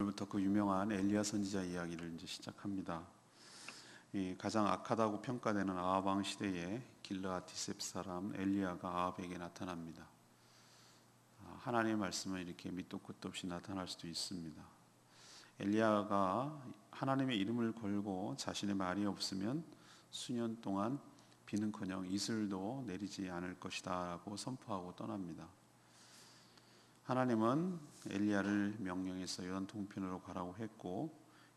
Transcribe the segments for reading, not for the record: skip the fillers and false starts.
부터 그 유명한 엘리야 선지자 이야기를 이제 시작합니다. 이 가장 악하다고 평가되는 아합 왕 시대에 길르앗 디셉 사람 엘리야가 아합에게 나타납니다. 하나님의 말씀은 이렇게 밑도 끝도 없이 나타날 수도 있습니다. 엘리야가 하나님의 이름을 걸고 자신의 말이 없으면 수년 동안 비는커녕 이슬도 내리지 않을 것이다라고 선포하고 떠납니다. 하나님은 엘리야를 명령해서 요단 동편으로 가라고 했고,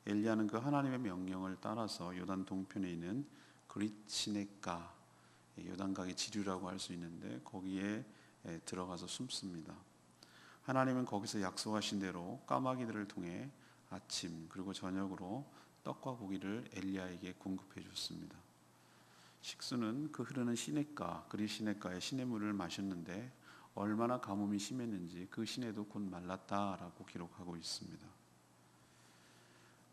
엘리야는 그 하나님의 명령을 따라서 요단 동편에 있는 그릿시네가, 요단강의 지류라고 할 수 있는데 거기에 들어가서 숨습니다. 하나님은 거기서 약속하신 대로 까마귀들을 통해 아침 그리고 저녁으로 떡과 고기를 엘리야에게 공급해 줬습니다. 식수는 그 흐르는 시냇가, 그릿시네가의 시냇물을 마셨는데 얼마나 가뭄이 심했는지 그 시내도 곧 말랐다라고 기록하고 있습니다.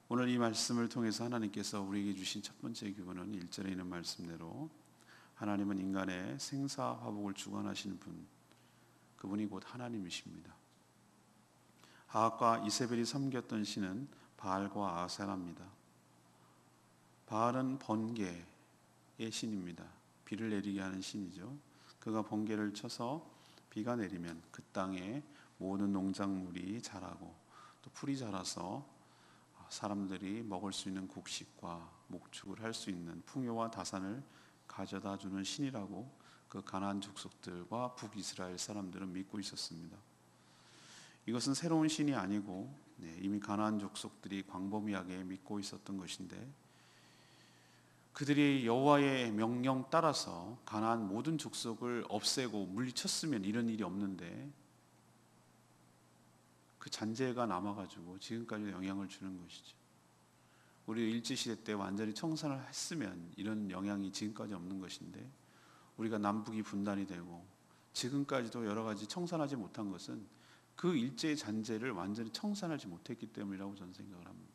오늘 이 말씀을 통해서 하나님께서 우리에게 주신 첫 번째 교훈은 1절에 있는 말씀대로 하나님은 인간의 생사화복을 주관하시는 분, 그분이 곧 하나님이십니다. 아합과 이세벨이 섬겼던 신은 바알과 아세라입니다. 바알은 번개의 신입니다. 비를 내리게 하는 신이죠. 그가 번개를 쳐서 비가 내리면 그 땅에 모든 농작물이 자라고 또 풀이 자라서 사람들이 먹을 수 있는 곡식과 목축을 할 수 있는 풍요와 다산을 가져다 주는 신이라고 그 가나안 족속들과 북이스라엘 사람들은 믿고 있었습니다. 이것은 새로운 신이 아니고 이미 가나안 족속들이 광범위하게 믿고 있었던 것인데, 그들이 여호와의 명령 따라서 가나안 모든 족속을 없애고 물리쳤으면 이런 일이 없는데 그 잔재가 남아가지고 지금까지 영향을 주는 것이죠. 우리 일제시대 때 완전히 청산을 했으면 이런 영향이 지금까지 없는 것인데, 우리가 남북이 분단이 되고 지금까지도 여러 가지 청산하지 못한 것은 그 일제의 잔재를 완전히 청산하지 못했기 때문이라고 저는 생각을 합니다.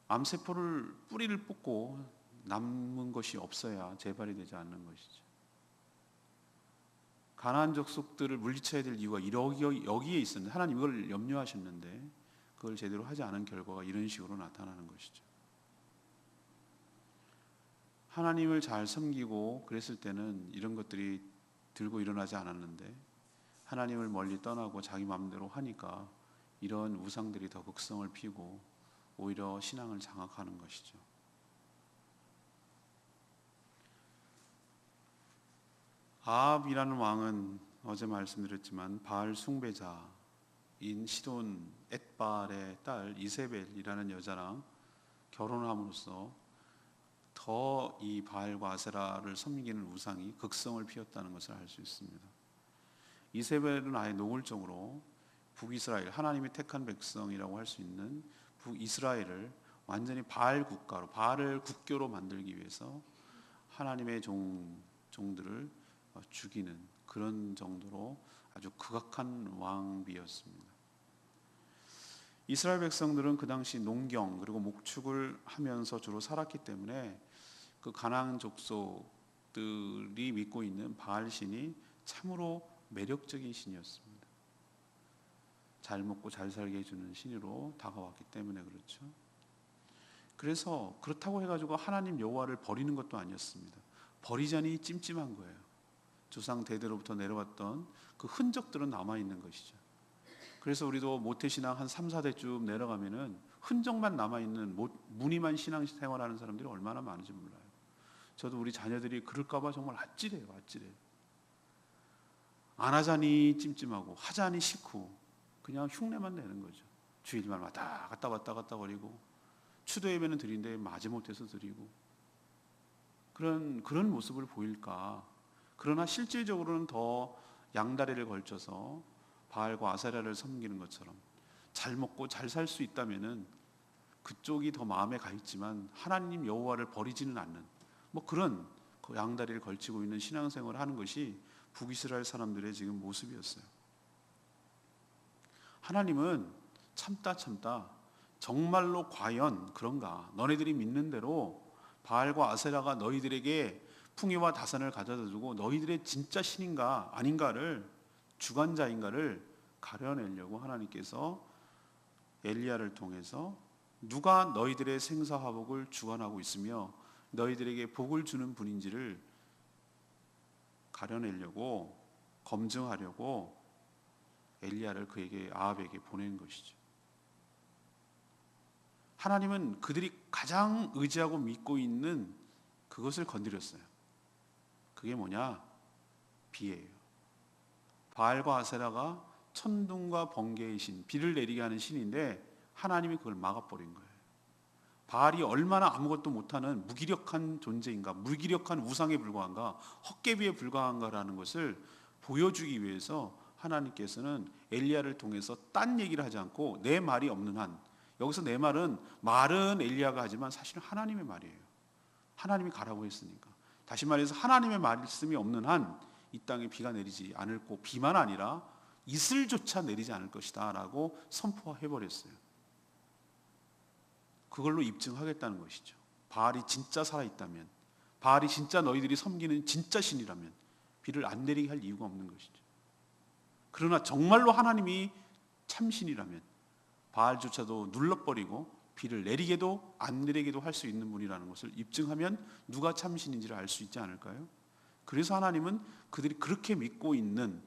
암세포를 뿌리를 뽑고 남은 것이 없어야 재발이 되지 않는 것이죠. 가나안 족속들을 물리쳐야 될 이유가 여기에 있었는데, 하나님 이걸 염려하셨는데 그걸 제대로 하지 않은 결과가 이런 식으로 나타나는 것이죠. 하나님을 잘 섬기고 그랬을 때는 이런 것들이 들고 일어나지 않았는데, 하나님을 멀리 떠나고 자기 마음대로 하니까 이런 우상들이 더 극성을 피고 오히려 신앙을 장악하는 것이죠. 아합이라는 왕은 어제 말씀드렸지만 바알 숭배자인 시돈 엣발의 딸 이세벨이라는 여자랑 결혼함으로써 더 이 바알과 아세라를 섬기는 우상이 극성을 피웠다는 것을 알 수 있습니다. 이세벨은 아예 노골적으로 북이스라엘, 하나님이 택한 백성이라고 할 수 있는 북이스라엘을 완전히 바알 국가로, 바알을 국교로 만들기 위해서 하나님의 종들을 죽이는 그런 정도로 아주 극악한 왕비였습니다. 이스라엘 백성들은 그 당시 농경 그리고 목축을 하면서 주로 살았기 때문에 그 가나안 족속들이 믿고 있는 바알 신이 참으로 매력적인 신이었습니다. 잘 먹고 잘 살게 해주는 신으로 다가왔기 때문에 그렇죠. 그래서 그렇다고 해가지고 하나님 여호와를 버리는 것도 아니었습니다. 버리자니 찜찜한 거예요. 조상 대대로부터 내려왔던 그 흔적들은 남아있는 것이죠. 그래서 우리도 모태신앙 한 3, 4대쯤 내려가면은 흔적만 남아있는 무늬만 신앙생활하는 사람들이 얼마나 많은지 몰라요. 저도 우리 자녀들이 그럴까봐 정말 아찔해요. 안 하자니 찜찜하고 하자니 싫고 그냥 흉내만 내는 거죠. 주일만 왔다 갔다 거리고 추도 예배는 드리는데 마지못해서 드리고 그런 모습을 보일까. 그러나 실질적으로는 더 양다리를 걸쳐서 바알과 아세라를 섬기는 것처럼 잘 먹고 잘 살 수 있다면은 그쪽이 더 마음에 가 있지만 하나님 여호와를 버리지는 않는 그런 그 양다리를 걸치고 있는 신앙생활을 하는 것이 북이스라엘 사람들의 지금 모습이었어요. 하나님은 참다 정말로 과연 그런가? 너네들이 믿는 대로 바알과 아세라가 너희들에게 풍요와 다산을 가져다 주고 너희들의 진짜 신인가 아닌가를, 주관자인가를 가려내려고 하나님께서 엘리야를 통해서 누가 너희들의 생사화복을 주관하고 있으며 너희들에게 복을 주는 분인지를 가려내려고, 검증하려고 엘리야를 그에게, 아합에게 보낸 것이죠. 하나님은 그들이 가장 의지하고 믿고 있는 그것을 건드렸어요. 그게 뭐냐? 비예요. 바알과 아세라가 천둥과 번개의 신, 비를 내리게 하는 신인데 하나님이 그걸 막아버린 거예요. 바알이 얼마나 아무것도 못하는 무기력한 존재인가, 무기력한 우상에 불과한가, 헛개비에 불과한가라는 것을 보여주기 위해서 하나님께서는 엘리야를 통해서 딴 얘기를 하지 않고, 내 말이 없는 한, 여기서 내 말은 엘리야가 하지만 사실은 하나님의 말이에요. 하나님이 가라고 했으니까. 다시 말해서 하나님의 말씀이 없는 한 이 땅에 비가 내리지 않을 거, 비만 아니라 이슬조차 내리지 않을 것이다 라고 선포해버렸어요. 그걸로 입증하겠다는 것이죠. 바알이 진짜 살아있다면, 바알이 진짜 너희들이 섬기는 진짜 신이라면 비를 안 내리게 할 이유가 없는 것이죠. 그러나 정말로 하나님이 참신이라면 바알조차도 눌러버리고 비를 내리게도 안 내리게도 할 수 있는 분이라는 것을 입증하면 누가 참신인지를 알 수 있지 않을까요? 그래서 하나님은 그들이 그렇게 믿고 있는,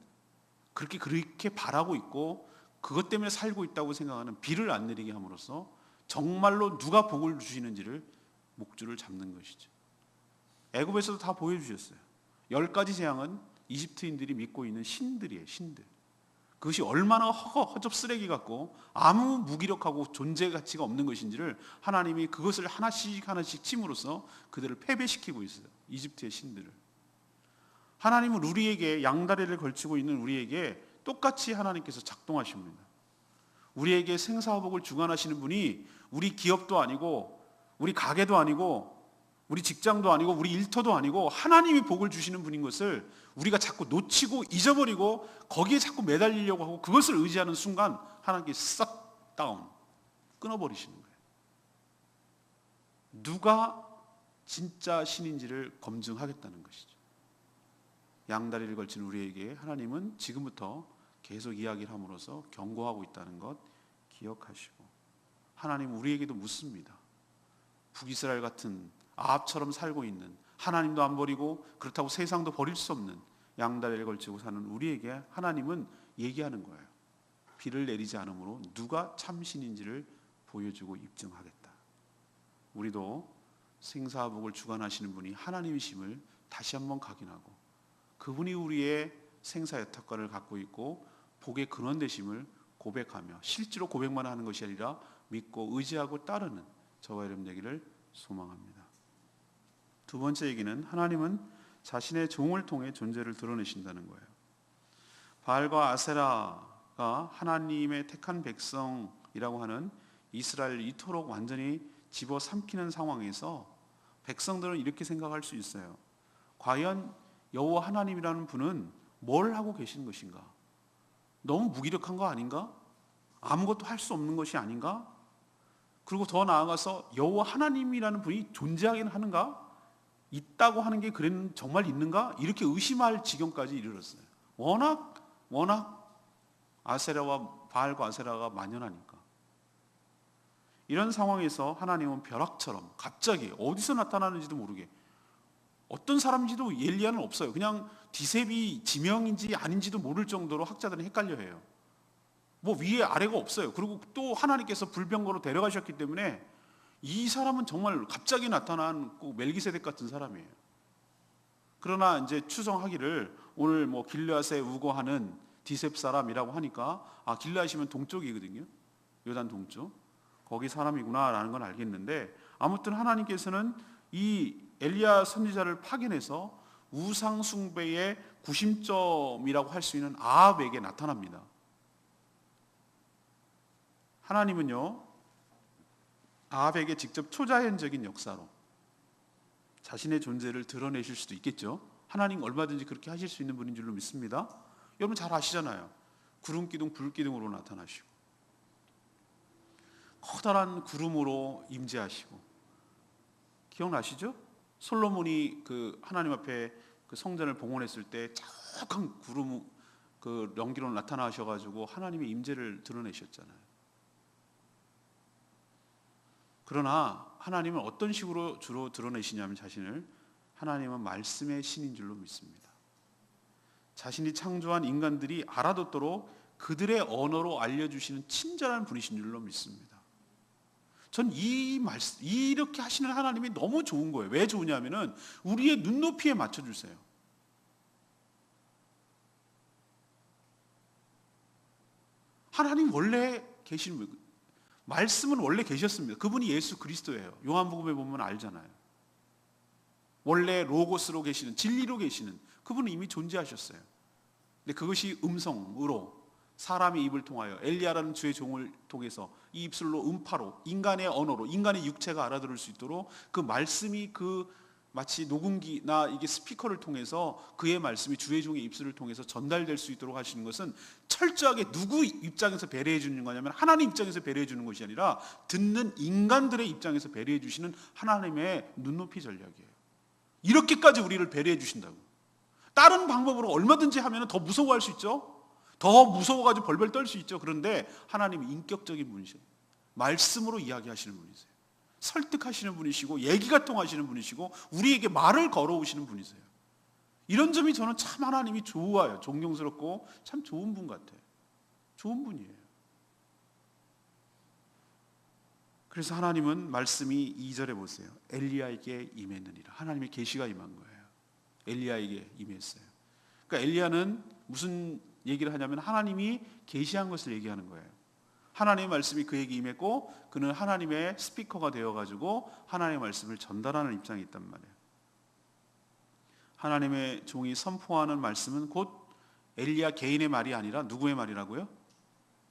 그렇게 바라고 있고 그것 때문에 살고 있다고 생각하는 비를 안 내리게 함으로써 정말로 누가 복을 주시는지를 목줄을 잡는 것이죠. 애굽에서도 다 보여주셨어요. 10가지 재앙은 이집트인들이 믿고 있는 신들이에요. 신들. 그것이 얼마나 허접 쓰레기 같고 아무 무기력하고 존재 가치가 없는 것인지를 하나님이 그것을 하나씩 침으로써 그들을 패배시키고 있어요. 이집트의 신들을. 하나님은 우리에게, 양다리를 걸치고 있는 우리에게 똑같이 하나님께서 작동하십니다. 우리에게 생사화복을 주관하시는 분이 우리 기업도 아니고, 우리 가게도 아니고, 우리 직장도 아니고, 우리 일터도 아니고 하나님이 복을 주시는 분인 것을 우리가 자꾸 놓치고 잊어버리고 거기에 자꾸 매달리려고 하고 그것을 의지하는 순간 하나님께서 싹 다운, 끊어버리시는 거예요. 누가 진짜 신인지를 검증하겠다는 것이죠. 양다리를 걸친 우리에게 하나님은 지금부터 계속 이야기를 함으로써 경고하고 있다는 것 기억하시고, 하나님 우리에게도 묻습니다. 북이스라엘 같은 아합처럼 살고 있는, 하나님도 안 버리고 그렇다고 세상도 버릴 수 없는 양다리를 걸치고 사는 우리에게 하나님은 얘기하는 거예요. 비를 내리지 않으므로 누가 참신인지를 보여주고 입증하겠다. 우리도 생사복을 주관하시는 분이 하나님이심을 다시 한번 각인하고, 그분이 우리의 생사여탁관을 갖고 있고 복의 근원 되심을 고백하며, 실제로 고백만 하는 것이 아니라 믿고 의지하고 따르는 저와 여러분 되기를 소망합니다. 두 번째 얘기는, 하나님은 자신의 종을 통해 존재를 드러내신다는 거예요. 바알과 아세라가 하나님의 택한 백성이라고 하는 이스라엘을 이토록 완전히 집어삼키는 상황에서 백성들은 이렇게 생각할 수 있어요. 과연 여호와 하나님이라는 분은 뭘 하고 계신 것인가? 너무 무기력한 거 아닌가? 아무것도 할 수 없는 것이 아닌가? 그리고 더 나아가서 여호와 하나님이라는 분이 존재하긴 하는가? 있다고 하는 게 정말 있는가? 이렇게 의심할 지경까지 이르렀어요. 워낙 바알과 아세라가 만연하니까. 이런 상황에서 하나님은 벼락처럼 갑자기 어디서 나타나는지도 모르게, 어떤 사람인지도 엘리야는 없어요. 그냥 디셉이 지명인지 아닌지도 모를 정도로 학자들은 헷갈려해요. 뭐 위에 아래가 없어요. 그리고 또 하나님께서 불병거로 데려가셨기 때문에 이 사람은 정말 갑자기 나타난 멜기세덱 같은 사람이에요. 그러나 이제 추정하기를, 오늘 뭐 길르앗에 우거하는 디셉 사람이라고 하니까 길르앗이면 동쪽이거든요. 요단 동쪽. 거기 사람이구나라는 건 알겠는데, 아무튼 하나님께서는 이 엘리야 선지자를 파견해서 우상 숭배의 구심점이라고 할 수 있는 아합에게 나타납니다. 하나님은요, 아합에게 직접 초자연적인 역사로 자신의 존재를 드러내실 수도 있겠죠. 하나님 얼마든지 그렇게 하실 수 있는 분인 줄로 믿습니다. 여러분 잘 아시잖아요. 구름기둥, 불기둥으로 나타나시고, 커다란 구름으로 임재하시고. 기억나시죠? 솔로몬이 그 하나님 앞에 그 성전을 봉헌했을 때 자욱한 구름 그 연기로 나타나셔가지고 하나님의 임재를 드러내셨잖아요. 그러나 하나님은 어떤 식으로 주로 드러내시냐면 자신을 하나님은 말씀의 신인 줄로 믿습니다. 자신이 창조한 인간들이 알아듣도록 그들의 언어로 알려주시는 친절한 분이신 줄로 믿습니다. 전 이 말씀, 이렇게 하시는 하나님이 너무 좋은 거예요. 왜 좋으냐면은 우리의 눈높이에 맞춰주세요. 하나님 원래 계신 분, 말씀은 원래 계셨습니다. 그분이 예수 그리스도예요. 요한복음에 보면 알잖아요. 원래 로고스로 계시는, 진리로 계시는 그분은 이미 존재하셨어요. 근데 그것이 음성으로 사람의 입을 통하여 엘리야라는 주의 종을 통해서 이 입술로 음파로 인간의 언어로 인간의 육체가 알아들을 수 있도록 그 말씀이 그 마치 녹음기나 이게 스피커를 통해서 그의 말씀이 주의 종의 입술을 통해서 전달될 수 있도록 하시는 것은 철저하게 누구 입장에서 배려해 주는 거냐면 하나님 입장에서 배려해 주는 것이 아니라 듣는 인간들의 입장에서 배려해 주시는 하나님의 눈높이 전략이에요. 이렇게까지 우리를 배려해 주신다고. 다른 방법으로 얼마든지 하면 더 무서워할 수 있죠. 더 무서워가지고 벌벌 떨 수 있죠. 그런데 하나님이 인격적인 분이세요. 말씀으로 이야기하시는 분이세요. 설득하시는 분이시고 얘기가 통하시는 분이시고 우리에게 말을 걸어오시는 분이세요. 이런 점이 저는 참 하나님이 좋아요. 존경스럽고 참 좋은 분 같아요. 좋은 분이에요. 그래서 하나님은 말씀이 2절에 보세요. 엘리야에게 임했느니라. 하나님의 계시가 임한 거예요. 엘리야에게 임했어요. 그러니까 엘리야는 무슨 얘기를 하냐면 하나님이 계시한 것을 얘기하는 거예요. 하나님의 말씀이 그에게 임했고 그는 하나님의 스피커가 되어가지고 하나님의 말씀을 전달하는 입장이 있단 말이에요. 하나님의 종이 선포하는 말씀은 곧 엘리야 개인의 말이 아니라 누구의 말이라고요?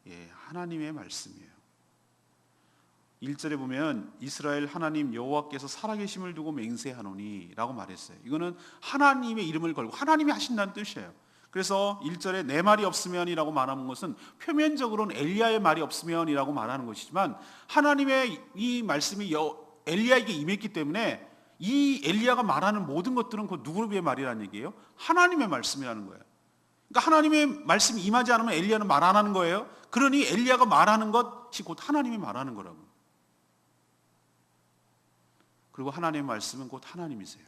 예, 하나님의 말씀이에요. 1절에 보면 이스라엘 하나님 여호와께서 살아계심을 두고 맹세하노니 라고 말했어요. 이거는 하나님의 이름을 걸고 하나님이 하신다는 뜻이에요. 그래서 1절에 내 말이 없으면이라고 말하는 것은 표면적으로는 엘리야의 말이 없으면이라고 말하는 것이지만 하나님의 이 말씀이 엘리야에게 임했기 때문에 이 엘리야가 말하는 모든 것들은 그 누구의 말이라는 얘기예요? 하나님의 말씀이라는 거예요. 그러니까 하나님의 말씀이 임하지 않으면 엘리야는 말 안 하는 거예요. 그러니 엘리야가 말하는 것이 곧 하나님이 말하는 거라고. 그리고 하나님의 말씀은 곧 하나님이세요.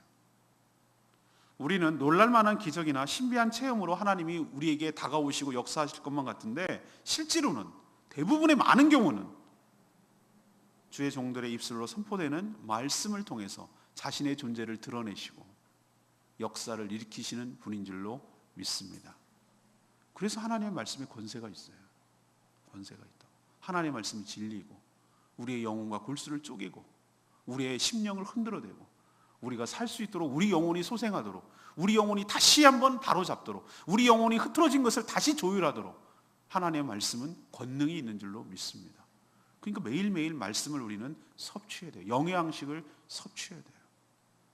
우리는 놀랄만한 기적이나 신비한 체험으로 하나님이 우리에게 다가오시고 역사하실 것만 같은데 실제로는 대부분의 많은 경우는 주의 종들의 입술로 선포되는 말씀을 통해서 자신의 존재를 드러내시고 역사를 일으키시는 분인 줄로 믿습니다. 그래서 하나님의 말씀에 권세가 있어요. 권세가 있다. 하나님의 말씀이 진리고 우리의 영혼과 골수를 쪼개고 우리의 심령을 흔들어대고 우리가 살 수 있도록 우리 영혼이 소생하도록 우리 영혼이 다시 한번 바로잡도록 우리 영혼이 흐트러진 것을 다시 조율하도록 하나님의 말씀은 권능이 있는 줄로 믿습니다. 그러니까 매일매일 말씀을 우리는 섭취해야 돼요. 영의 양식을 섭취해야 돼요.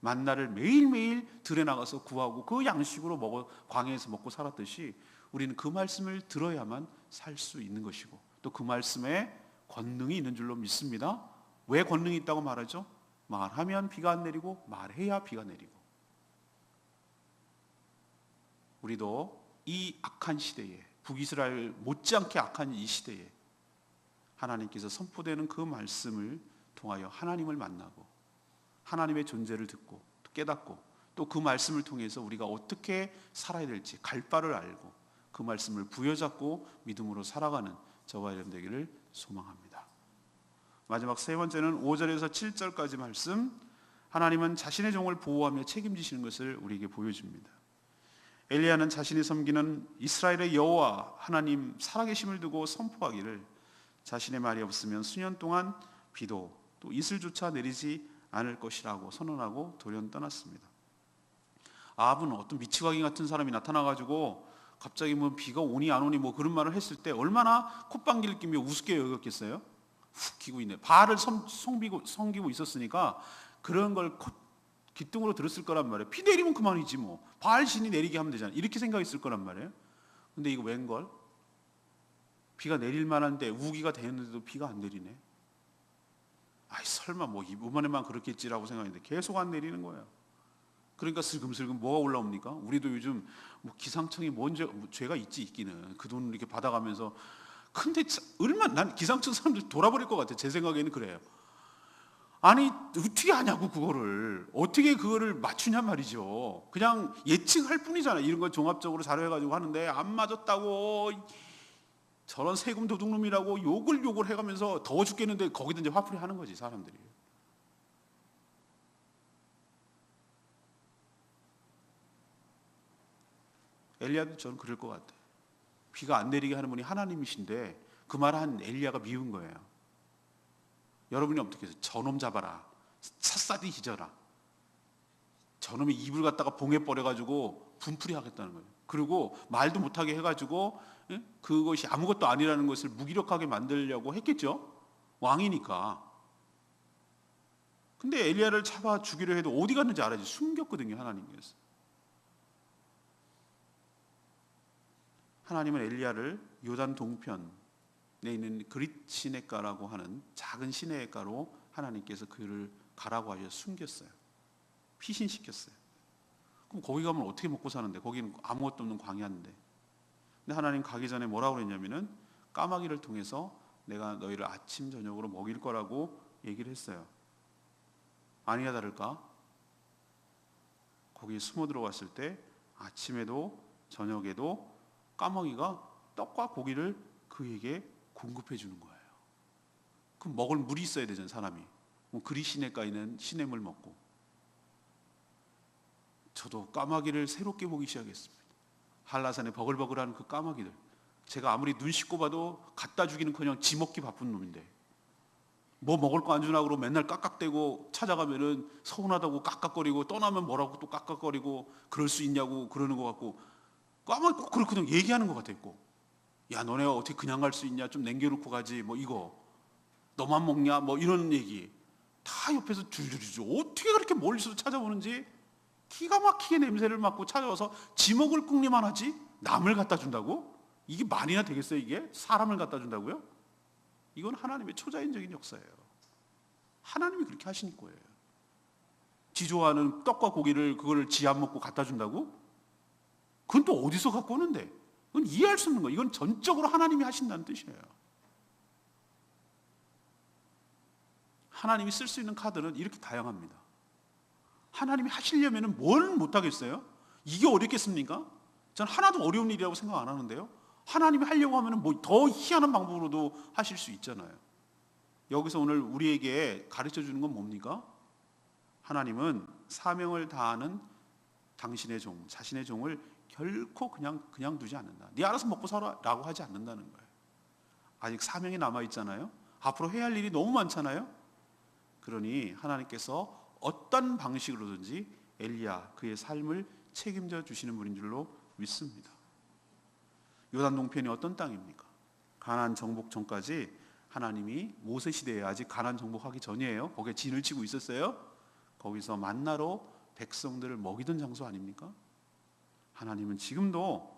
만나를 매일매일 들에 나가서 구하고 그 양식으로 광야에서 먹고 살았듯이 우리는 그 말씀을 들어야만 살 수 있는 것이고 또 그 말씀에 권능이 있는 줄로 믿습니다. 왜 권능이 있다고 말하죠? 말하면 비가 안 내리고 말해야 비가 내리고 우리도 이 악한 시대에 북이스라엘 못지않게 악한 이 시대에 하나님께서 선포되는 그 말씀을 통하여 하나님을 만나고 하나님의 존재를 듣고 깨닫고 또 그 말씀을 통해서 우리가 어떻게 살아야 될지 갈 바를 알고 그 말씀을 부여잡고 믿음으로 살아가는 저와 여러분 되기를 소망합니다. 마지막 세 번째는 5절에서 7절까지 말씀, 하나님은 자신의 종을 보호하며 책임지시는 것을 우리에게 보여줍니다. 엘리야는 자신이 섬기는 이스라엘의 여호와 하나님 살아계심을 두고 선포하기를 자신의 말이 없으면 수년 동안 비도 또 이슬조차 내리지 않을 것이라고 선언하고 돌연 떠났습니다. 아합은 어떤 미치광이 같은 사람이 나타나가지고 갑자기 뭐 비가 오니 안 오니 뭐 그런 말을 했을 때 얼마나 콧방귀를 끼며 우습게 여겼겠어요? 훅 기고 있네. 바알을 섬기고 있었으니까 그런 걸 귓등으로 들었을 거란 말이에요. 비 내리면 그만이지 뭐. 바알 신이 내리게 하면 되잖아. 이렇게 생각했을 거란 말이에요. 근데 이거 웬걸? 비가 내릴 만한데 우기가 되었는데도 비가 안 내리네. 아이 설마 뭐 이번에만 그렇겠지라고 생각했는데 계속 안 내리는 거예요. 그러니까 슬금슬금 뭐가 올라옵니까? 우리도 요즘 뭐 기상청이 죄가 있기는 그 돈을 이렇게 받아가면서. 근데 얼마 난 기상청 사람들 돌아버릴 것 같아. 제 생각에는 그래요. 아니 어떻게 하냐고, 그거를 어떻게 그거를 맞추냐 말이죠. 그냥 예측할 뿐이잖아요. 이런 거 종합적으로 자료해가지고 하는데 안 맞았다고 저런 세금 도둑놈이라고 욕을 해가면서 더워 죽겠는데 거기다 이제 화풀이 하는 거지 사람들이. 엘리야도 저는 그럴 것 같아요. 비가 안 내리게 하는 분이 하나님이신데 그 말을 한 엘리야가 미운 거예요. 여러분이 어떻게 해서 저놈 잡아라, 샅샅이 뒤져라, 저놈이 입을 갖다가 봉에 버려가지고 분풀이 하겠다는 거예요. 그리고 말도 못하게 해가지고 그것이 아무것도 아니라는 것을 무기력하게 만들려고 했겠죠. 왕이니까. 근데 엘리야를 잡아 죽이려 해도 어디 갔는지 알아야지. 숨겼거든요, 하나님께서. 하나님은 엘리야를 요단 동편에 있는 그릿 시냇가라고 하는 작은 시냇가로 하나님께서 그를 가라고 하셔서 숨겼어요. 피신시켰어요. 그럼 거기 가면 어떻게 먹고 사는데? 거기는 아무것도 없는 광야인데. 근데 하나님 가기 전에 뭐라고 그랬냐면은 까마귀를 통해서 내가 너희를 아침 저녁으로 먹일 거라고 얘기를 했어요. 아니야 다를까? 거기에 숨어 들어갔을 때 아침에도 저녁에도 까마귀가 떡과 고기를 그에게 공급해 주는 거예요. 그럼 먹을 물이 있어야 되잖아요, 사람이. 그리 시냇가에 있는 시냇물 먹고. 저도 까마귀를 새롭게 보기 시작했습니다. 한라산에 버글버글하는 그 까마귀들. 제가 아무리 눈 씻고 봐도 갖다 주기는커녕 지 먹기 바쁜 놈인데 뭐 먹을 거 안 주나 그러고 맨날 깍깍대고 찾아가면은 서운하다고 깍깍거리고 떠나면 뭐라고 또 깍깍거리고 그럴 수 있냐고 그러는 것 같고, 까마귀 꼭 그렇거든요. 얘기하는 것 같아요. 꼭. 야 너네가 어떻게 그냥 갈 수 있냐, 좀 남겨놓고 가지, 뭐 이거 너만 먹냐, 뭐 이런 얘기 다 옆에서 줄줄줄. 어떻게 그렇게 멀리서 찾아오는지 기가 막히게 냄새를 맡고 찾아와서 지 먹을 궁리만 하지 남을 갖다 준다고? 이게 말이나 되겠어요? 이게 사람을 갖다 준다고요? 이건 하나님의 초자연적인 역사예요. 하나님이 그렇게 하신 거예요. 지 좋아하는 떡과 고기를 그걸 지 안 먹고 갖다 준다고? 그건 또 어디서 갖고 오는데? 그건 이해할 수 없는 거예요. 이건 전적으로 하나님이 하신다는 뜻이에요. 하나님이 쓸 수 있는 카드는 이렇게 다양합니다. 하나님이 하시려면 뭘 못하겠어요? 이게 어렵겠습니까? 전 하나도 어려운 일이라고 생각 안 하는데요. 하나님이 하려고 하면 뭐 더 희한한 방법으로도 하실 수 있잖아요. 여기서 오늘 우리에게 가르쳐 주는 건 뭡니까? 하나님은 사명을 다하는 당신의 종, 자신의 종을 결코 그냥 두지 않는다. 네 알아서 먹고 살아라고 하지 않는다는 거예요. 아직 사명이 남아 있잖아요. 앞으로 해야 할 일이 너무 많잖아요. 그러니 하나님께서 어떤 방식으로든지 엘리야 그의 삶을 책임져 주시는 분인 줄로 믿습니다. 요단 동편이 어떤 땅입니까? 가나안 정복 전까지 하나님이 모세 시대에 아직 가나안 정복하기 전이에요. 거기에 진을 치고 있었어요. 거기서 만나로 백성들을 먹이던 장소 아닙니까? 하나님은 지금도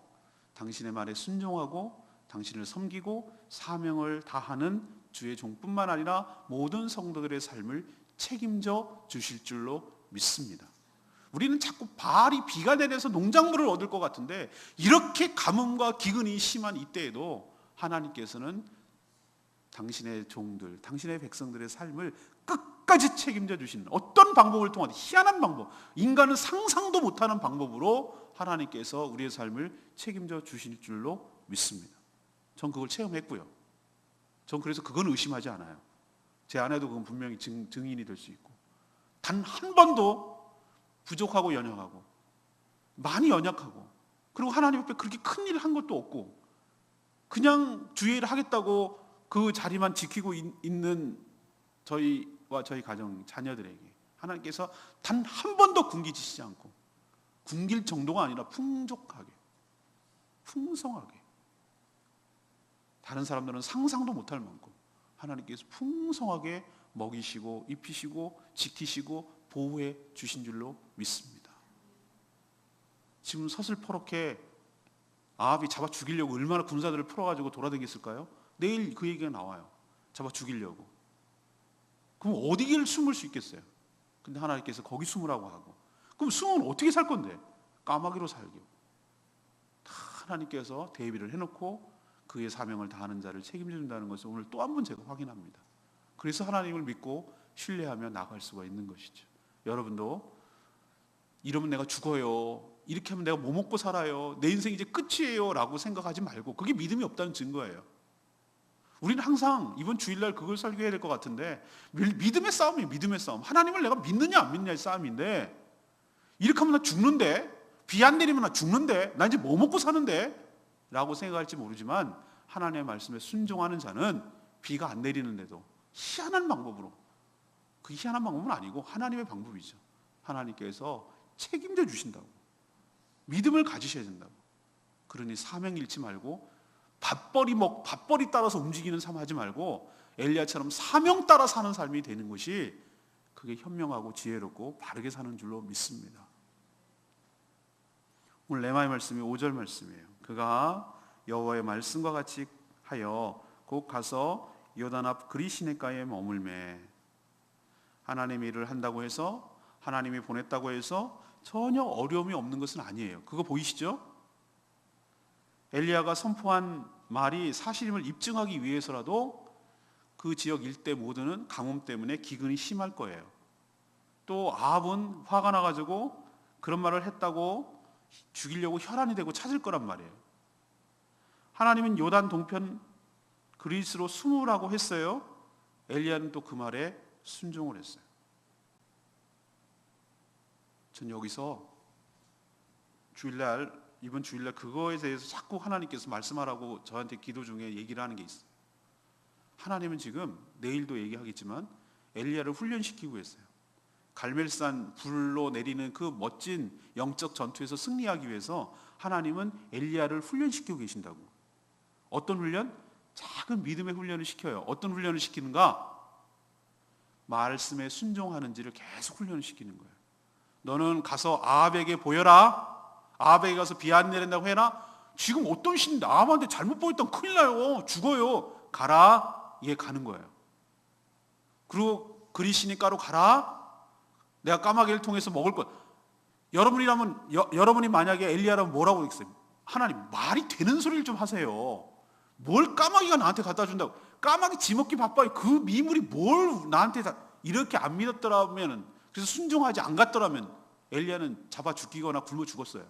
당신의 말에 순종하고 당신을 섬기고 사명을 다하는 주의 종뿐만 아니라 모든 성도들의 삶을 책임져 주실 줄로 믿습니다. 우리는 자꾸 바알이 비가 내려서 농작물을 얻을 것 같은데 이렇게 가뭄과 기근이 심한 이때에도 하나님께서는 당신의 종들, 당신의 백성들의 삶을 끝까지 책임져 주시는 어떤 방법을 통하든 희한한 방법, 인간은 상상도 못하는 방법으로 하나님께서 우리의 삶을 책임져 주실 줄로 믿습니다. 전 그걸 체험했고요. 전 그래서 그건 의심하지 않아요. 제 아내도 그건 분명히 증인이 될 수 있고, 단 한 번도 부족하고 연약하고 많이 연약하고 그리고 하나님 앞에 그렇게 큰 일을 한 것도 없고 그냥 주의 일을 하겠다고 그 자리만 지키고 있는 저희와 저희 가정 자녀들에게 하나님께서 단 한 번도 굶기시지 않고, 굶길 정도가 아니라 풍족하게 풍성하게, 다른 사람들은 상상도 못할 만큼 하나님께서 풍성하게 먹이시고 입히시고 지키시고 보호해 주신 줄로 믿습니다. 지금 서슬퍼렇게 아합이 잡아 죽이려고 얼마나 군사들을 풀어가지고 돌아다녔을까요? 내일 그 얘기가 나와요. 잡아 죽이려고. 그럼 어디를 숨을 수 있겠어요? 근데 하나님께서 거기 숨으라고 하고 그럼 승은 어떻게 살 건데? 까마귀로 살기로. 다 하나님께서 대비를 해놓고 그의 사명을 다하는 자를 책임져 준다는 것을 오늘 또 한 번 제가 확인합니다. 그래서 하나님을 믿고 신뢰하며 나갈 수가 있는 것이죠. 여러분도 이러면 내가 죽어요, 이렇게 하면 내가 뭐 먹고 살아요, 내 인생 이제 끝이에요 라고 생각하지 말고, 그게 믿음이 없다는 증거예요. 우리는 항상 이번 주일날 그걸 설교해야 될 것 같은데, 믿음의 싸움이에요. 믿음의 싸움. 하나님을 내가 믿느냐 안 믿느냐의 싸움인데, 이렇게 하면 나 죽는데, 비 안 내리면 나 죽는데, 나 이제 뭐 먹고 사는데 라고 생각할지 모르지만, 하나님의 말씀에 순종하는 자는 비가 안 내리는데도 희한한 방법으로, 그 희한한 방법은 아니고 하나님의 방법이죠. 하나님께서 책임져 주신다고, 믿음을 가지셔야 된다고. 그러니 사명 잃지 말고 밥벌이 따라서 움직이는 삶 하지 말고 엘리야처럼 사명 따라 사는 삶이 되는 것이, 그게 현명하고 지혜롭고 바르게 사는 줄로 믿습니다. 오늘 레마의 말씀이 5절 말씀이에요. 그가 여호와의 말씀과 같이 하여 곧 가서 요단 앞 그리 시냇가에 머물매. 하나님의 일을 한다고 해서, 하나님이 보냈다고 해서 전혀 어려움이 없는 것은 아니에요. 그거 보이시죠? 엘리야가 선포한 말이 사실임을 입증하기 위해서라도 그 지역 일대 모두는 가뭄 때문에 기근이 심할 거예요. 또 아합은 화가 나가지고 그런 말을 했다고 죽이려고 혈안이 되고 찾을 거란 말이에요. 하나님은 요단 동편 그리스로 숨으라고 했어요. 엘리야는 또 그 말에 순종을 했어요. 전 여기서 이번 주일날 그거에 대해서 자꾸 하나님께서 말씀하라고 저한테 기도 중에 얘기를 하는 게 있어요. 하나님은 지금 내일도 얘기하겠지만 엘리야를 훈련시키고 있어요. 갈멜산 불로 내리는 그 멋진 영적 전투에서 승리하기 위해서 하나님은 엘리야를 훈련시키고 계신다고. 어떤 훈련? 작은 믿음의 훈련을 시켜요. 어떤 훈련을 시키는가? 말씀에 순종하는지를 계속 훈련을 시키는 거예요. 너는 가서 아합에게 보여라. 아합에게 가서 비 안 내린다고 해라. 지금 어떤 신인데 아합한테 잘못 보였다면 큰일 나요. 죽어요. 가라. 얘 가는 거예요. 그리고 그리 시냇가로 가라. 내가 까마귀를 통해서 먹을 것. 여러분이 만약에 엘리야라면 뭐라고 했어요? 하나님, 말이 되는 소리를 좀 하세요. 뭘 까마귀가 나한테 갖다 준다고. 까마귀 지먹기 바빠요. 그 미물이 뭘 나한테 다. 이렇게 안 믿었더라면, 그래서 순종하지 안 갔더라면 엘리야는 잡아 죽이거나 굶어 죽었어요.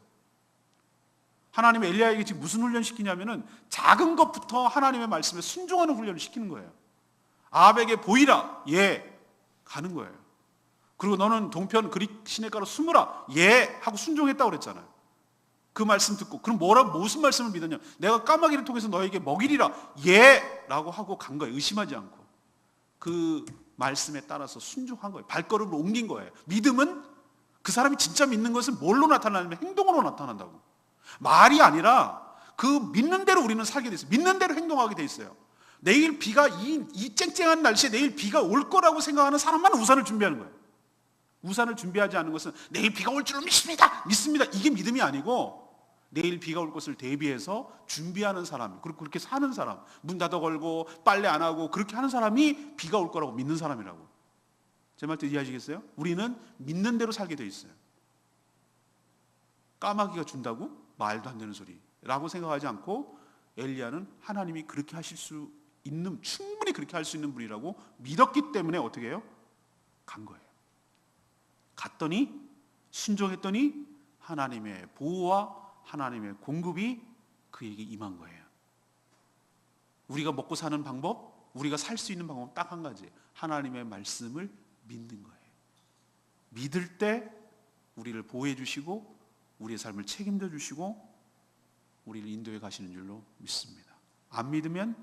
하나님이 엘리야에게 지금 무슨 훈련 시키냐면은 작은 것부터 하나님의 말씀에 순종하는 훈련을 시키는 거예요. 아합에게 보이라. 예. 가는 거예요. 그리고 너는 동편 그리 시냇가로 숨으라. 예. 하고 순종했다고 그랬잖아요. 그 말씀 듣고, 그럼 무슨 말씀을 믿었냐? 내가 까마귀를 통해서 너에게 먹이리라. 예. 라고 하고 간 거예요. 의심하지 않고. 그 말씀에 따라서 순종한 거예요. 발걸음을 옮긴 거예요. 믿음은 그 사람이 진짜 믿는 것은 뭘로 나타나냐면 행동으로 나타난다고. 말이 아니라 그 믿는 대로 우리는 살게 돼 있어요. 믿는 대로 행동하게 돼 있어요. 내일 비가 이 쨍쨍한 날씨에 내일 비가 올 거라고 생각하는 사람만 우산을 준비하는 거예요. 우산을 준비하지 않는 것은 내일 비가 올 줄로 믿습니다. 이게 믿음이 아니고, 내일 비가 올 것을 대비해서 준비하는 사람, 그리고 그렇게 사는 사람, 문 닫아 걸고 빨래 안 하고 그렇게 하는 사람이 비가 올 거라고 믿는 사람이라고. 제 말 뜻 이해하시겠어요? 우리는 믿는 대로 살게 돼 있어요. 까마귀가 준다고? 말도 안 되는 소리라고 생각하지 않고, 엘리야는 하나님이 그렇게 하실 수 있는, 충분히 그렇게 할 수 있는 분이라고 믿었기 때문에 어떻게 해요? 간 거예요. 갔더니, 순종했더니 하나님의 보호와 하나님의 공급이 그에게 임한 거예요. 우리가 먹고 사는 방법, 우리가 살 수 있는 방법 딱 한 가지. 하나님의 말씀을 믿는 거예요. 믿을 때 우리를 보호해 주시고 우리의 삶을 책임져 주시고 우리를 인도해 가시는 줄로 믿습니다. 안 믿으면,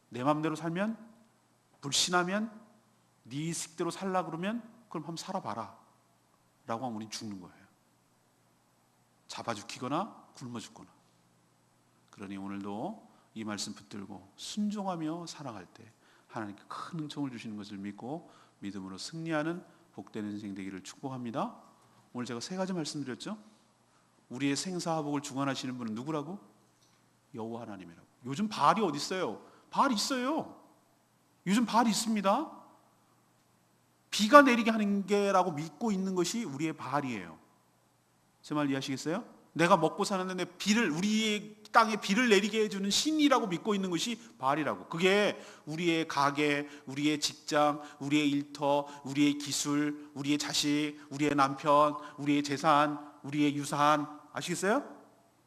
내 마음대로 살면, 불신하면, 네 식대로 살라 그러면 그럼 한번 살아봐라 라고 하면 우린 죽는 거예요. 잡아 죽이거나 굶어 죽거나. 그러니 오늘도 이 말씀 붙들고 순종하며 살아갈 때 하나님께 큰 은총을 주시는 것을 믿고 믿음으로 승리하는 복된 인생 되기를 축복합니다. 오늘 제가 3가지 말씀드렸죠. 우리의 생사화복을 주관하시는 분은 누구라고? 여호와 하나님이라고. 요즘 바알이 어디 있어요? 바알 있어요. 요즘 바알이 있습니다. 비가 내리게 하는 게라고 믿고 있는 것이 우리의 바알이에요. 제 말 이해하시겠어요? 내가 먹고 사는데 우리의 땅에 비를 내리게 해주는 신이라고 믿고 있는 것이 바알이라고. 그게 우리의 가게, 우리의 직장, 우리의 일터, 우리의 기술, 우리의 자식, 우리의 남편, 우리의 재산, 우리의 유산, 아시겠어요?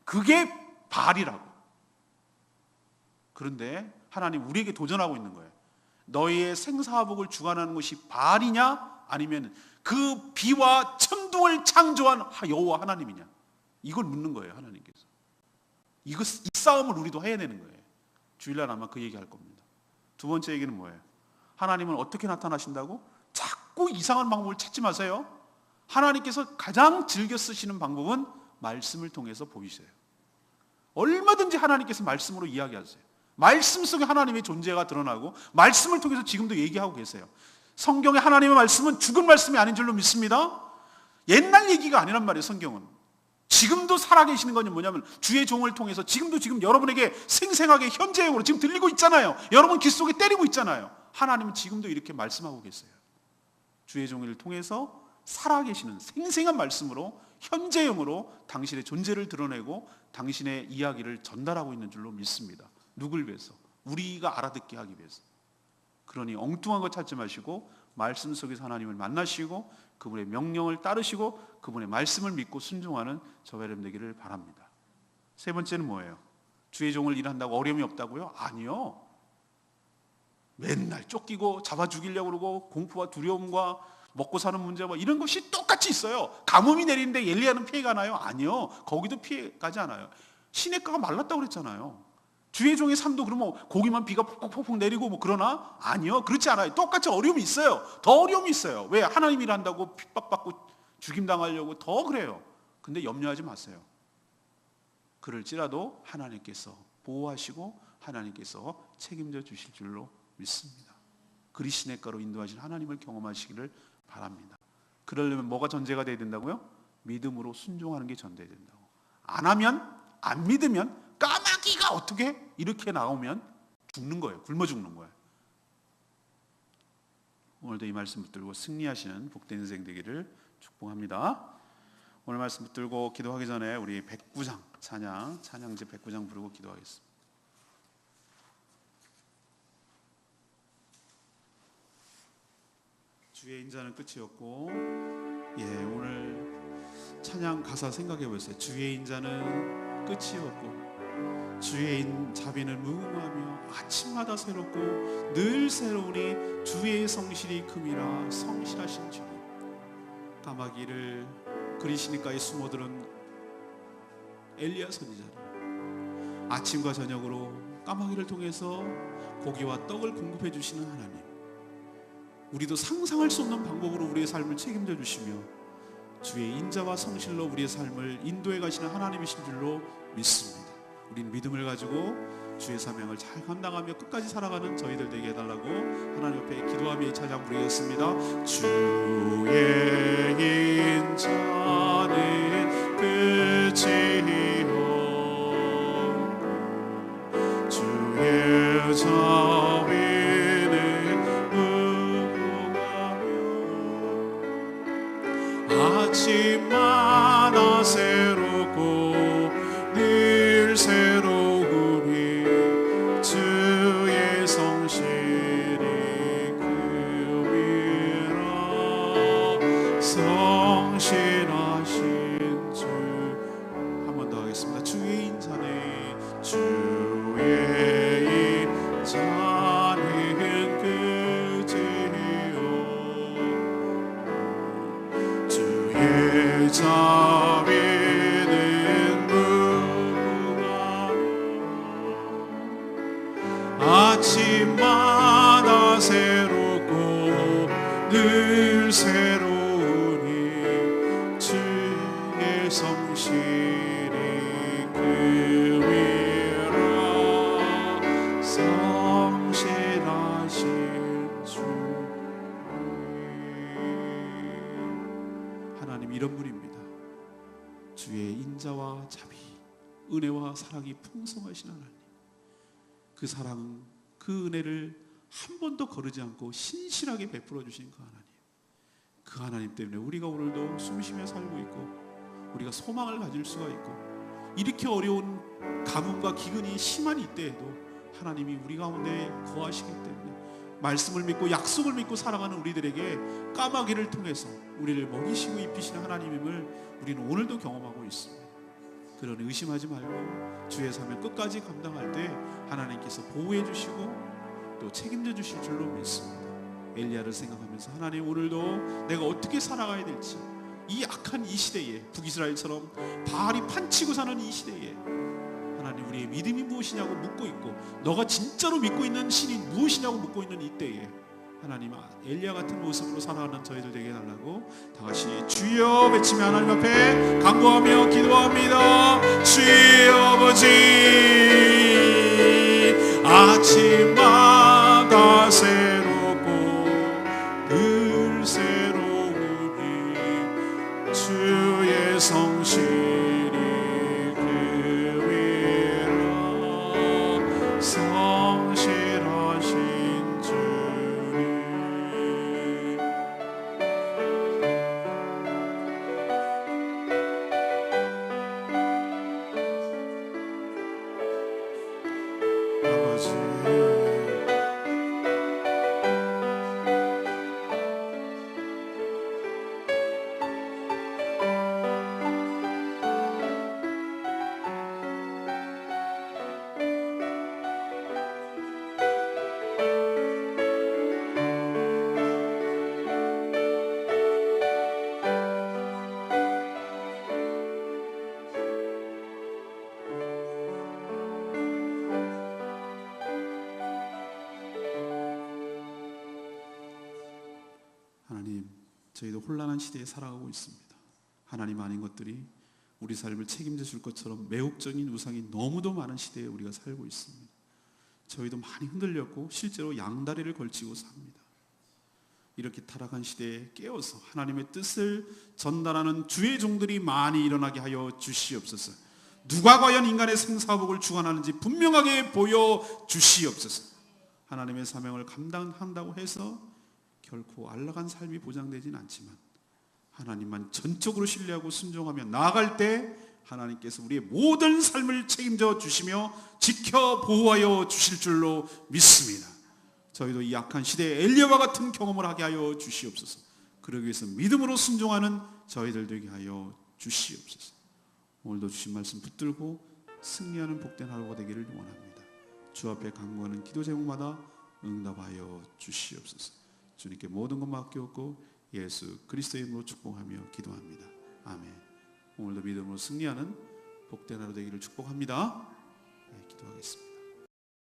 그게 바알이라고. 그런데 하나님 우리에게 도전하고 있는 거예요. 너희의 생사화복을 주관하는 것이 바알이냐, 아니면 그 비와 천둥을 창조한 여호와 하나님이냐, 이걸 묻는 거예요. 하나님께서 이 싸움을 우리도 해야 되는 거예요. 주일날 아마 그 얘기할 겁니다. 두 번째 얘기는 뭐예요? 하나님은 어떻게 나타나신다고? 자꾸 이상한 방법을 찾지 마세요. 하나님께서 가장 즐겨 쓰시는 방법은 말씀을 통해서 보이세요. 얼마든지 하나님께서 말씀으로 이야기하세요. 말씀 속에 하나님의 존재가 드러나고 말씀을 통해서 지금도 얘기하고 계세요. 성경의 하나님의 말씀은 죽은 말씀이 아닌 줄로 믿습니다. 옛날 얘기가 아니란 말이에요. 성경은 지금도 살아계시는 건 뭐냐면 주의 종을 통해서 지금 여러분에게 생생하게 현재형으로 지금 들리고 있잖아요. 여러분 귀 속에 때리고 있잖아요. 하나님은 지금도 이렇게 말씀하고 계세요. 주의 종을 통해서 살아계시는 생생한 말씀으로 현재형으로 당신의 존재를 드러내고 당신의 이야기를 전달하고 있는 줄로 믿습니다. 누굴 위해서? 우리가 알아듣게 하기 위해서. 그러니 엉뚱한 거 찾지 마시고 말씀 속에서 하나님을 만나시고 그분의 명령을 따르시고 그분의 말씀을 믿고 순종하는 저와 여러분 되기를 바랍니다. 세 번째는 뭐예요? 주의 종을 일한다고 어려움이 없다고요? 아니요. 맨날 쫓기고 잡아 죽이려고 그러고 공포와 두려움과 먹고 사는 문제와 이런 것이 똑같이 있어요. 가뭄이 내리는데 엘리야는 피해가 나요? 아니요. 거기도 피해가지 않아요. 시냇가가 말랐다고 그랬잖아요. 주의 종의 삶도 그러면 고기만 비가 폭폭폭 내리고 뭐 그러나? 아니요. 그렇지 않아요. 똑같이 어려움이 있어요. 더 어려움이 있어요. 왜? 하나님 일한다고 핍박받고 죽임당하려고 더 그래요. 근데 염려하지 마세요. 그럴지라도 하나님께서 보호하시고 하나님께서 책임져 주실 줄로 믿습니다. 그리 시냇가로 인도하신 하나님을 경험하시기를 바랍니다. 그러려면 뭐가 전제가 돼야 된다고요? 믿음으로 순종하는 게 전제가 된다고. 안 믿으면 까마귀가 어떻게 이렇게 나오면 죽는 거예요. 굶어 죽는 거예요. 오늘도 이 말씀 붙들고 승리하시는 복된 인생 되기를 축복합니다. 오늘 말씀 붙들고 기도하기 전에 우리 109장 찬양제 109장 부르고 기도하겠습니다. 주의 인자는 끝이었고, 오늘 찬양 가사 생각해 보세요. 주의 인자는 끝이었고 주의 자비는 무궁하며 아침마다 새롭고 늘 새로우니 주의 성실이 큼이라 성실하신 주님. 까마귀를 그리 시냇가에 숨어들은 엘리야 선지자를 아침과 저녁으로 까마귀를 통해서 고기와 떡을 공급해 주시는 하나님, 우리도 상상할 수 없는 방법으로 우리의 삶을 책임져 주시며 주의 인자와 성실로 우리의 삶을 인도해 가시는 하나님이신 줄로 믿습니다. 우리는 믿음을 가지고 주의 사명을 잘 감당하며 끝까지 살아가는 저희들 되게 해달라고 하나님 앞에 기도하며 이 찬양 부르겠습니다. 주의 인자는 끝이요 주의 자비는 무궁하며 아침마다 새롭고 늘 새로우니 주의 성실이 큼이라 성실하신 주. 한 번 더 하겠습니다. 주의 인자네 주의 인자는 끝이요 주의 자비는 아침마다 새롭고 늘 새로우니 주의 성실이 큼이라 성실하신 주. 하나님 이런 분입니다. 주의 인자와 자비, 은혜와 사랑이 풍성하신 하나님, 그 사랑, 그 은혜를 한 번도 거르지 않고 신실하게 베풀어 주신 그 하나님, 그 하나님 때문에 우리가 오늘도 숨쉬며 살고 있고 우리가 소망을 가질 수가 있고 이렇게 어려운 가뭄과 기근이 심한 이때에도 하나님이 우리 가운데 거하시기 때문에 말씀을 믿고 약속을 믿고 살아가는 우리들에게 까마귀를 통해서 우리를 먹이시고 입히시는 하나님임을 우리는 오늘도 경험하고 있습니다. 그런 의심하지 말고 주의 사명 끝까지 감당할 때 하나님께서 보호해 주시고 또 책임져 주실 줄로 믿습니다. 엘리야를 생각하면서 하나님 오늘도 내가 어떻게 살아가야 될지 이 악한 이 시대에 북이스라엘처럼 바알이 판치고 사는 이 시대에 하나님 우리의 믿음이 무엇이냐고 묻고 있고 너가 진짜로 믿고 있는 신이 무엇이냐고 묻고 있는 이때에 하나님 엘리야 같은 모습으로 살아가는 저희들 되게 해달라고 다 같이 주여 외치며 하나님 앞에 간구하며 기도합니다. 주여 아버지 아침마다 새롭고 늘 새로우니 주의 성실이 그위라 성실하신 주님 아버지 하나님 저희도 혼란한 시대에 살아가고 있습니다. 하나님 아닌 것들이 우리 삶을 책임져 줄 것처럼 매혹적인 우상이 너무도 많은 시대에 우리가 살고 있습니다. 저희도 많이 흔들렸고 실제로 양다리를 걸치고 삽니다. 이렇게 타락한 시대에 깨어서 하나님의 뜻을 전달하는 주의 종들이 많이 일어나게 하여 주시옵소서. 누가 과연 인간의 생사복을 주관하는지 분명하게 보여주시옵소서. 하나님의 사명을 감당한다고 해서 결코 안락한 삶이 보장되지는 않지만 하나님만 전적으로 신뢰하고 순종하며 나아갈 때 하나님께서 우리의 모든 삶을 책임져 주시며 지켜 보호하여 주실 줄로 믿습니다. 저희도 이 악한 시대에 엘리야와 같은 경험을 하게 하여 주시옵소서. 그러기 위해서 믿음으로 순종하는 저희들 되게 하여 주시옵소서. 오늘도 주신 말씀 붙들고 승리하는 복된 하루가 되기를 원합니다. 주 앞에 간구하는 기도 제목마다 응답하여 주시옵소서. 주님께 모든 것 맡겼고 예수 그리스도의 이름으로 축복하며 기도합니다. 아멘. 오늘도 믿음으로 승리하는 복된 하루 되기를 축복합니다. 네, 기도하겠습니다.